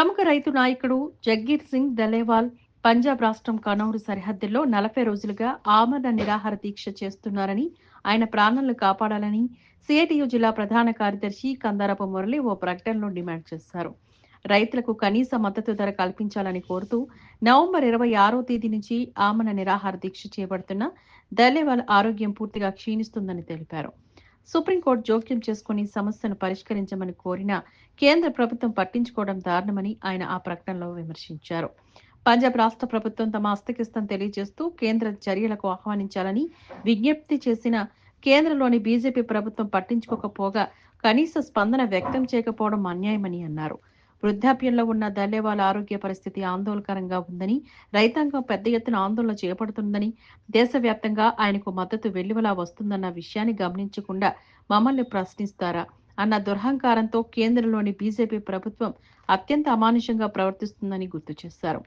ప్రముఖ రైతు నాయకుడు జగ్గీర్ సింగ్ దలేవాల్ పంజాబ్ రాష్ట్రం కనౌరు సరిహద్దుల్లో 40 రోజులుగా ఆమరణ నిరాహార దీక్ష చేస్తున్నారని, ఆయన ప్రాణాలను కాపాడాలని సిఐటియు జిల్లా ప్రధాన కార్యదర్శి కందారపు మురళి ఓ ప్రకటనలో డిమాండ్ చేశారు. రైతులకు కనీస మద్దతు ధర కల్పించాలని కోరుతూ నవంబర్ 26వ తేదీ నుంచి ఆమరణ నిరాహార దీక్ష చేపడుతున్న దలేవాల్ ఆరోగ్యం పూర్తిగా క్షీణిస్తుందని తెలిపారు. సుప్రీంకోర్టు జోక్యం చేసుకుని సమస్యను పరిష్కరించమని కోరినా కేంద్ర ప్రభుత్వం పట్టించుకోవడం దారుణమని ఆయన ఆ ప్రకటనలో విమర్శించారు. పంజాబ్ రాష్ట్ర ప్రభుత్వం తమ హస్తకిస్తం తెలియజేస్తూ కేంద్ర చర్యలకు ఆహ్వానించాలని విజ్ఞప్తి చేసిన కేంద్రంలోని బీజేపీ ప్రభుత్వం పట్టించుకోకపోగా కనీస స్పందన వ్యక్తం చేయకపోవడం అన్యాయమని అన్నారు. వృద్ధాప్యంలో ఉన్న దల్లేవాల ఆరోగ్య పరిస్థితి ఆందోళనకరంగా ఉందని, రైతాంగం పెద్ద ఎత్తున ఆందోళన చేపడుతుందని, దేశవ్యాప్తంగా ఆయనకు మద్దతు వెల్లువలా వస్తుందన్న విషయాన్ని గమనించకుండా మమ్మల్ని ప్రశ్నిస్తారా అన్న దురహంకారంతో కేంద్రంలోని బీజేపీ ప్రభుత్వం అత్యంత అమానుషంగా ప్రవర్తిస్తుందని గుర్తు చేశారు.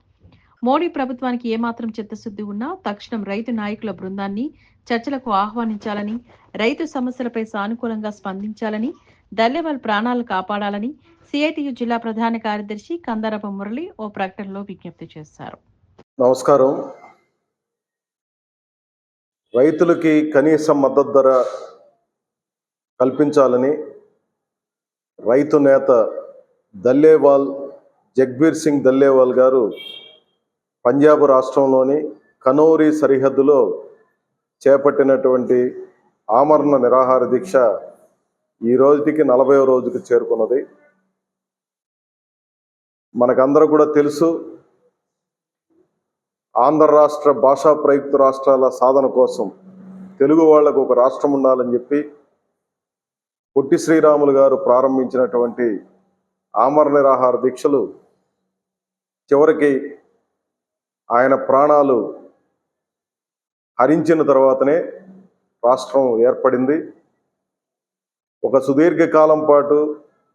మోడీ ప్రభుత్వానికి ఏమాత్రం చిత్తశుద్ధి ఉన్నా తక్షణం రైతు నాయకుల బృందాన్ని చర్చలకు ఆహ్వానించాలని, రైతు సమస్యలపై సానుకూలంగా స్పందించాలని, దల్లేవాల్ ప్రాణాలు కాపాడాలని సిఐటియు జిల్లా ప్రధాన కార్యదర్శి కందారపు మురళి ఓ ప్రకటనలో విజ్ఞప్తి చేశారు. నమస్కారం. రైతులకి కనీస మద్దతు ధర కల్పించాలని రైతు నేత దల్లేవాల్ జగ్బీర్ సింగ్ దల్లేవాల్ గారు పంజాబ్ రాష్ట్రంలోని కనౌరీ సరిహద్దులో చేపట్టినటువంటి ఆమరణ నిరాహార దీక్ష ఈ రోజుకి 40వ రోజుకు చేరుకున్నది. మనకందరూ కూడా తెలుసు, ఆంధ్ర రాష్ట్ర భాషా ప్రయుక్త రాష్ట్రాల సాధన కోసం తెలుగు వాళ్లకు ఒక రాష్ట్రం ఉండాలని చెప్పి పొట్టి శ్రీరాములు గారు ప్రారంభించినటువంటి ఆమరణ నిరాహార దీక్షలు చివరికి ఆయన ప్రాణాలు హరించిన తర్వాతనే రాష్ట్రం ఏర్పడింది. ఒక సుదీర్ఘకాలం పాటు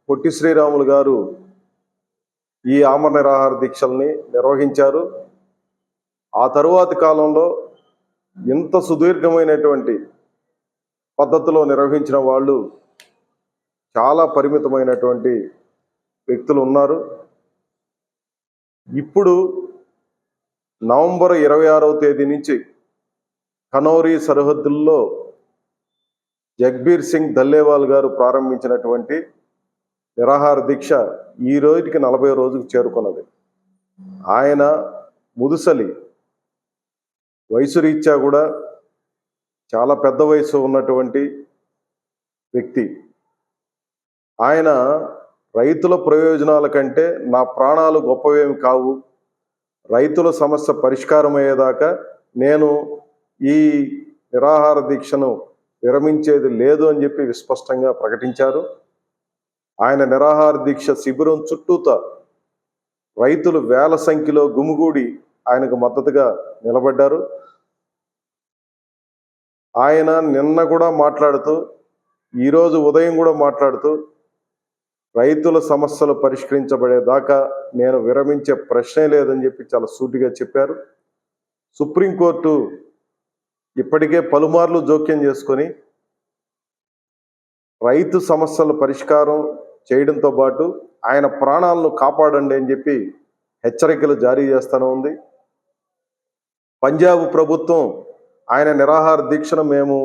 పొట్టి శ్రీరాములు గారు ఈ ఆమరణ నిరాహార దీక్షల్ని నిర్వహించారు. ఆ తరువాతి కాలంలో ఇంత సుదీర్ఘమైనటువంటి పద్ధతిలో నిర్వహించిన వాళ్ళు చాలా పరిమితమైనటువంటి వ్యక్తులు ఉన్నారు. ఇప్పుడు నవంబర్ 26వ తేదీ నుంచి కనౌరీ సరిహద్దుల్లో జగ్బీర్ సింగ్ దల్లేవాల్ గారు ప్రారంభించినటువంటి నిరాహార దీక్ష ఈ రోజుకి 40వ రోజుకు చేరుకున్నది. ఆయన ముదుసలి వయసు రీత్యా కూడా చాలా పెద్ద వయసు ఉన్నటువంటి వ్యక్తి. ఆయన రైతుల ప్రయోజనాల కంటే నా ప్రాణాలు గొప్పవేమి కావు, రైతుల సమస్య పరిష్కారం అయ్యేదాకా నేను ఈ నిరాహార దీక్షను విరమించేది లేదు అని చెప్పి విస్పష్టంగా ప్రకటించారు. ఆయన నిరాహార దీక్ష శిబిరం చుట్టూతా రైతులు వేల సంఖ్యలో గుమిగూడి ఆయనకు మద్దతుగా నిలబడ్డారు. ఆయన నిన్న కూడా మాట్లాడుతూ, ఈరోజు ఉదయం కూడా మాట్లాడుతూ, రైతుల సమస్యలు పరిష్కరించబడేదాకా నేను విరమించే ప్రశ్నే లేదని చెప్పి చాలా సూటిగా చెప్పారు. సుప్రీంకోర్టు ఇప్పటికే పలుమార్లు జోక్యం చేసుకొని రైతు సమస్యల పరిష్కారం చేయడంతో పాటు ఆయన ప్రాణాలను కాపాడండి అని చెప్పి హెచ్చరికలు జారీ చేస్తూనే ఉంది. పంజాబ్ ప్రభుత్వం ఆయన నిరాహార దీక్షను మేము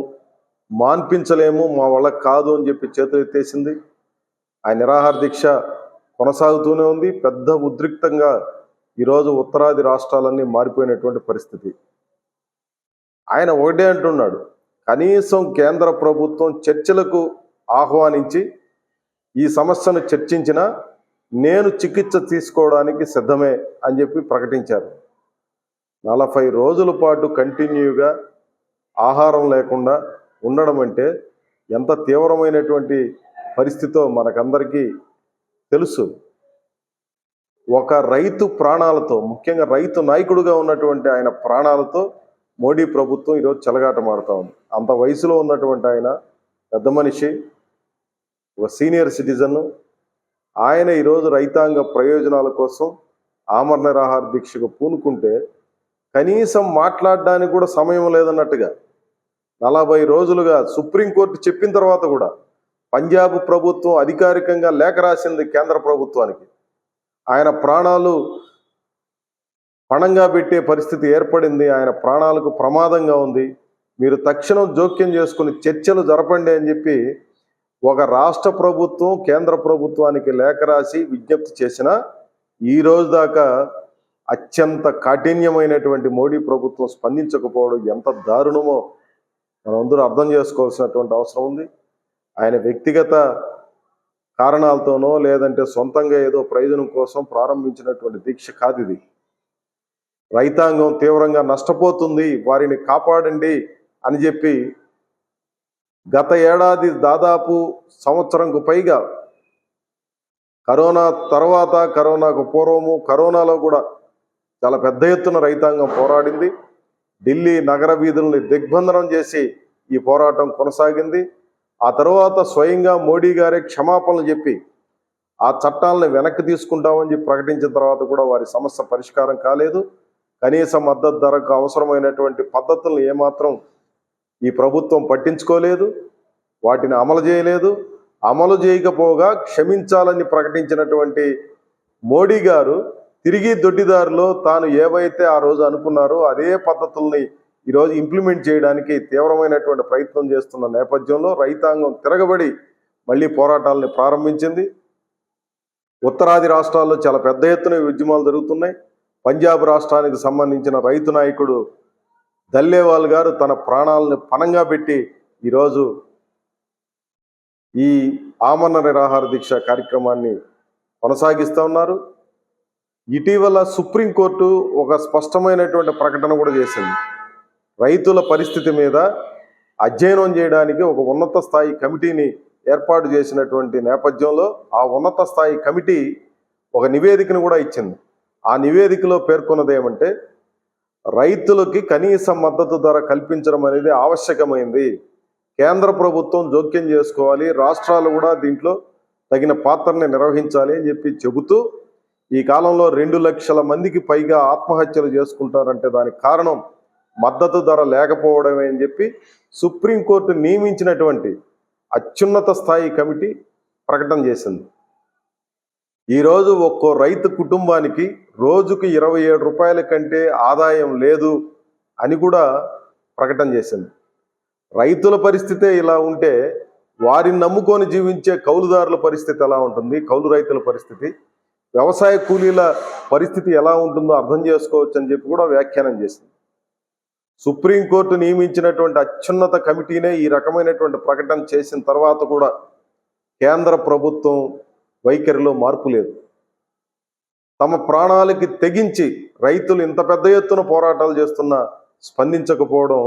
మాన్పించలేము, మా వల్ల కాదు అని చెప్పి చేతులు ఎత్తేసింది. ఆయన నిరాహార దీక్ష కొనసాగుతూనే ఉంది. పెద్ద ఉద్రిక్తంగా ఈరోజు ఉత్తరాది రాష్ట్రాలన్నీ మారిపోయినటువంటి పరిస్థితి. ఆయన ఒకటే అంటున్నాడు, కనీసం కేంద్ర ప్రభుత్వం చర్చలకు ఆహ్వానించి ఈ సమస్యను చర్చించినా నేను చికిత్స తీసుకోవడానికి సిద్ధమే అని చెప్పి ప్రకటించారు. 40 రోజుల పాటు కంటిన్యూగా ఆహారం లేకుండా ఉండడం అంటే ఎంత తీవ్రమైనటువంటి పరిస్థితో మనకందరికీ తెలుసు. ఒక రైతు ప్రాణాలతో, ముఖ్యంగా రైతు నాయకుడిగా ఉన్నటువంటి ఆయన ప్రాణాలతో మోడీ ప్రభుత్వం ఈరోజు చెలగాటమాడుతూ ఉంది. అంత వయసులో ఉన్నటువంటి ఆయన పెద్ద మనిషి, ఒక సీనియర్ సిటిజన్. ఆయన ఈరోజు రైతాంగ ప్రయోజనాల కోసం ఆమరణ నిరాహార దీక్షకు పూనుకుంటే కనీసం మాట్లాడడానికి కూడా సమయం లేదన్నట్టుగా 40 రోజులుగా సుప్రీంకోర్టు చెప్పిన తర్వాత కూడా పంజాబ్ ప్రభుత్వం అధికారికంగా లేఖ రాసింది కేంద్ర ప్రభుత్వానికి. ఆయన ప్రాణాలు పణంగా పెట్టే పరిస్థితి ఏర్పడింది. ఆయన ప్రాణాలకు ప్రమాదంగా ఉంది. మీరు తక్షణం జోక్యం చేసుకుని చర్చలు జరపండి అని చెప్పి ఒక రాష్ట్ర ప్రభుత్వం కేంద్ర ప్రభుత్వానికి లేఖ రాసి విజ్ఞప్తి చేసినా ఈ రోజు దాకా అత్యంత కాఠిన్యమైనటువంటి మోడీ ప్రభుత్వం స్పందించకపోవడం ఎంత దారుణమో మనందరూ అర్థం చేసుకోవాల్సినటువంటి అవసరం ఉంది. ఆయన వ్యక్తిగత కారణాలతోనో లేదంటే సొంతంగా ఏదో ప్రయోజనం కోసం ప్రారంభించినటువంటి దీక్ష కాదు ఇది. రైతాంగం తీవ్రంగా నష్టపోతుంది, వారిని కాపాడండి అని చెప్పి గత ఏడాది దాదాపు సంవత్సరంకు పైగా కరోనా తర్వాత, కరోనాకు పూర్వము, కరోనాలో కూడా చాలా పెద్ద ఎత్తున రైతాంగం పోరాడింది. ఢిల్లీ నగర వీధుల్ని దిగ్బంధనం చేసి ఈ పోరాటం కొనసాగింది. ఆ తర్వాత స్వయంగా మోడీ గారే క్షమాపణలు చెప్పి ఆ చట్టాలను వెనక్కి తీసుకుంటామని చెప్పి ప్రకటించిన తర్వాత కూడా వారి సమస్య పరిష్కారం కాలేదు. కనీస మద్దతు ధరకు అవసరమైనటువంటి పద్ధతులను ఏమాత్రం ఈ ప్రభుత్వం పట్టించుకోలేదు, వాటిని అమలు చేయలేదు. అమలు చేయకపోగా క్షమించాలని ప్రకటించినటువంటి మోడీ గారు తిరిగి దొడ్డిదారిలో తాను ఏవైతే ఆ రోజు అనుకున్నారో అదే పద్ధతుల్ని ఈరోజు ఇంప్లిమెంట్ చేయడానికి తీవ్రమైనటువంటి ప్రయత్నం చేస్తున్న నేపథ్యంలో రైతాంగం తిరగబడి మళ్ళీ పోరాటాలను ప్రారంభించింది. ఉత్తరాది రాష్ట్రాల్లో చాలా పెద్ద ఎత్తున ఉద్యమాలు జరుగుతున్నాయి. పంజాబ్ రాష్ట్రానికి సంబంధించిన రైతు నాయకుడు దల్లేవాల్ గారు తన ప్రాణాలను పణంగా పెట్టి ఈరోజు ఈ ఆమరణ నిరాహార దీక్ష కార్యక్రమాన్ని కొనసాగిస్తూ ఉన్నారు. ఇటీవల సుప్రీంకోర్టు ఒక స్పష్టమైనటువంటి ప్రకటన కూడా చేసింది. రైతుల పరిస్థితి మీద అధ్యయనం చేయడానికి ఒక ఉన్నత స్థాయి కమిటీని ఏర్పాటు చేసినటువంటి నేపథ్యంలో ఆ ఉన్నత స్థాయి కమిటీ ఒక నివేదికను కూడా ఇచ్చింది. ఆ నివేదికలో పేర్కొన్నది ఏమంటే, రైతులకి కనీస మద్దతు ధర కల్పించడం అనేది ఆవశ్యకమైంది. కేంద్ర ప్రభుత్వం జోక్యం చేసుకోవాలి, రాష్ట్రాలు కూడా దీంట్లో తగిన పాత్రని నిర్వహించాలి అని చెప్పి చెబుతూ ఈ కాలంలో 2 లక్షల మందికి పైగా ఆత్మహత్యలు చేసుకుంటారంటే దానికి కారణం మద్దతు ధర లేకపోవడమే అని చెప్పి సుప్రీంకోర్టు నియమించినటువంటి అత్యున్నత స్థాయి కమిటీ ప్రకటన చేసింది. ఈరోజు ఒక్కో రైతు కుటుంబానికి రోజుకు 27 రూపాయల కంటే ఆదాయం లేదు అని కూడా ప్రకటన చేసింది. రైతుల పరిస్థితే ఇలా ఉంటే వారిని నమ్ముకొని జీవించే కౌలుదారుల పరిస్థితి ఎలా ఉంటుంది, కౌలు రైతుల పరిస్థితి, వ్యవసాయ కూలీల పరిస్థితి ఎలా ఉంటుందో అర్థం చేసుకోవచ్చు అని చెప్పి కూడా వ్యాఖ్యానం చేసింది. సుప్రీంకోర్టు నియమించినటువంటి అత్యున్నత కమిటీనే ఈ రకమైనటువంటి ప్రకటన చేసిన తర్వాత కూడా కేంద్ర ప్రభుత్వం వైఖరిలో మార్పు లేదు. తమ ప్రాణాలకి తెగించి రైతులు ఇంత పెద్ద ఎత్తున పోరాటాలు చేస్తున్నా స్పందించకపోవడం